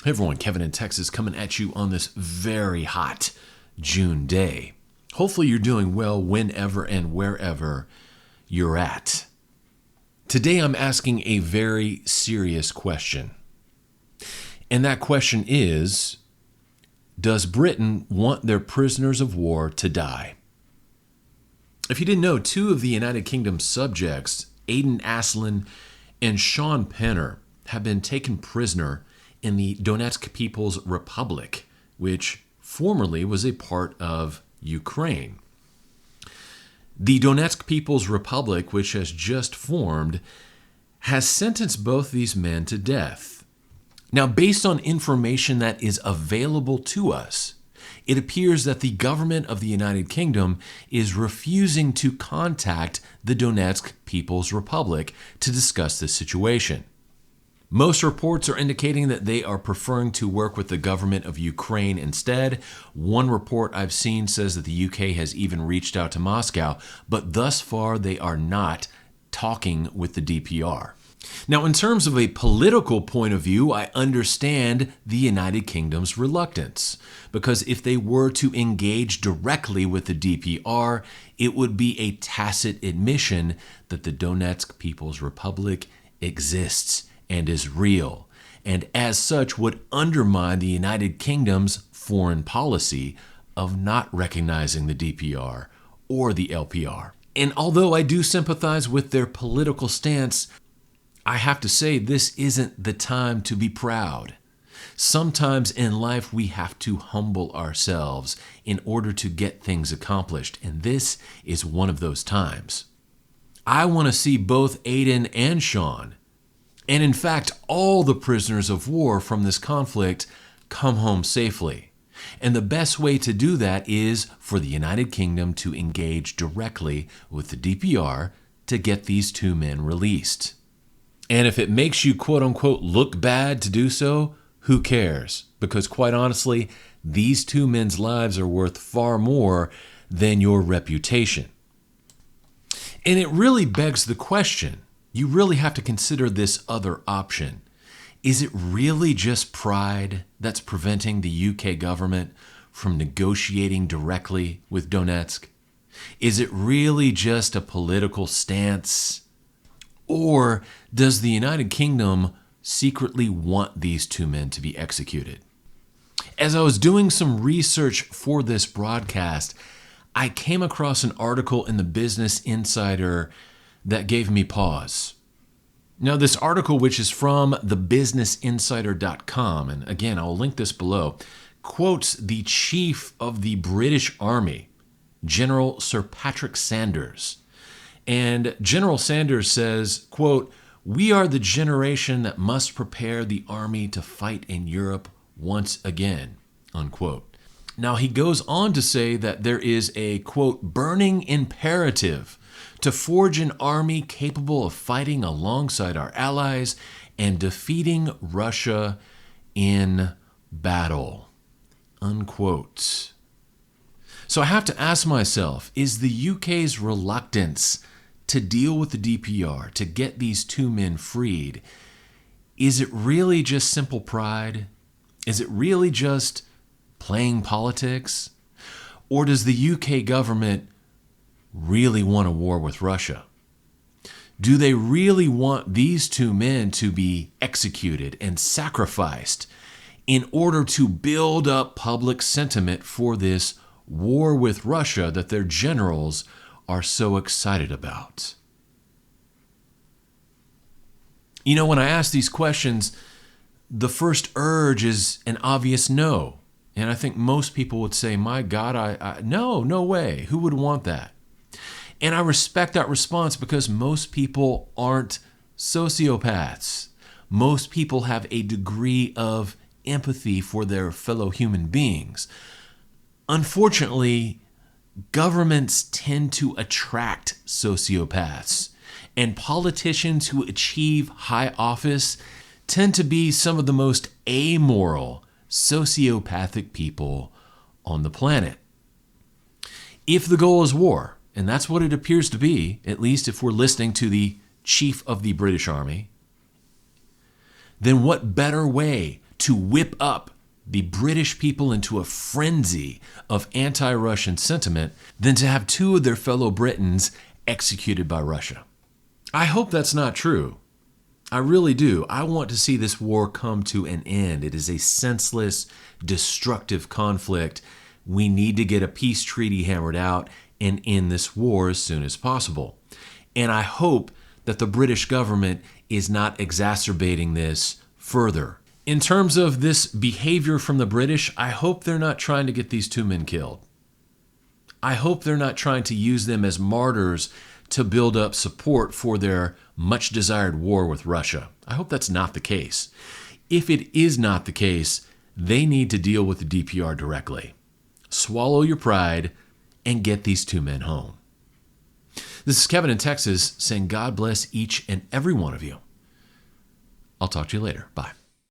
Hey everyone, Kevin in Texas coming at you on this very hot June day. Hopefully you're doing well whenever and wherever you're at. Today I'm asking a very serious question. And that question is, does Britain want their prisoners of war to die? If you didn't know, two of the United Kingdom subjects, Aiden and Shawn, have been taken prisoner in the Donetsk People's Republic, which formerly was a part of Ukraine. The Donetsk People's Republic, which has just formed, has sentenced both these men to death. Now, based on information that is available to us, it appears that the government of the United Kingdom is refusing to contact the Donetsk People's Republic to discuss this situation. Most reports are indicating that they are preferring to work with the government of Ukraine instead. One report I've seen says that the UK has even reached out to Moscow, but thus far they are not talking with the DPR. Now, in terms of a political point of view, I understand the United Kingdom's reluctance, because if they were to engage directly with the DPR, it would be a tacit admission that the Donetsk People's Republic exists and is real, and as such would undermine the United Kingdom's foreign policy of not recognizing the DPR or the LPR. And although I do sympathize with their political stance, I have to say this isn't the time to be proud. Sometimes in life we have to humble ourselves in order to get things accomplished, and this is one of those times. I want to see both Aiden and Shawn, and in fact, all the prisoners of war from this conflict come home safely. And the best way to do that is for the United Kingdom to engage directly with the DPR to get these two men released. And if it makes you quote unquote look bad to do so, who cares? Because quite honestly, these two men's lives are worth far more than your reputation. And it really begs the question. You really have to consider this other option. Is it really just pride that's preventing the UK government from negotiating directly with Donetsk? Is it really just a political stance? Or does the United Kingdom secretly want these two men to be executed? As I was doing some research for this broadcast, I came across an article in the Business Insider that gave me pause. Now, this article, which is from thebusinessinsider.com, and again, I'll link this below, quotes the chief of the British Army, General Sir Patrick Sanders. And General Sanders says, quote, "We are the generation that must prepare the army to fight in Europe once again," unquote. Now, he goes on to say that there is a, quote, "burning imperative to forge an army capable of fighting alongside our allies and defeating Russia in battle," unquote. So I have to ask myself, is the UK's reluctance to deal with the DPR, to get these two men freed, is it really just simple pride? Is it really just playing politics? Or does the UK government really want a war with Russia? Do they really want these two men to be executed and sacrificed in order to build up public sentiment for this war with Russia that their generals are so excited about? You know, when I ask these questions, the first urge is an obvious no. And I think most people would say, my God, no way. Who would want that? And I respect that response because most people aren't sociopaths. Most people have a degree of empathy for their fellow human beings. Unfortunately, governments tend to attract sociopaths, and politicians who achieve high office tend to be some of the most amoral, sociopathic people on the planet. If the goal is war, and that's what it appears to be, at least if we're listening to the chief of the British Army, then what better way to whip up the British people into a frenzy of anti-Russian sentiment than to have two of their fellow Britons executed by Russia. I hope that's not true. I really do. I want to see this war come to an end. It is a senseless, destructive conflict. We need to get a peace treaty hammered out and end this war as soon as possible. And I hope that the British government is not exacerbating this further. In terms of this behavior from the British, I hope they're not trying to get these two men killed. I hope they're not trying to use them as martyrs to build up support for their much desired war with Russia. I hope that's not the case. If it is not the case, they need to deal with the DPR directly. Swallow your pride and get these two men home. This is Kevin in Texas saying God bless each and every one of you. I'll talk to you later. Bye.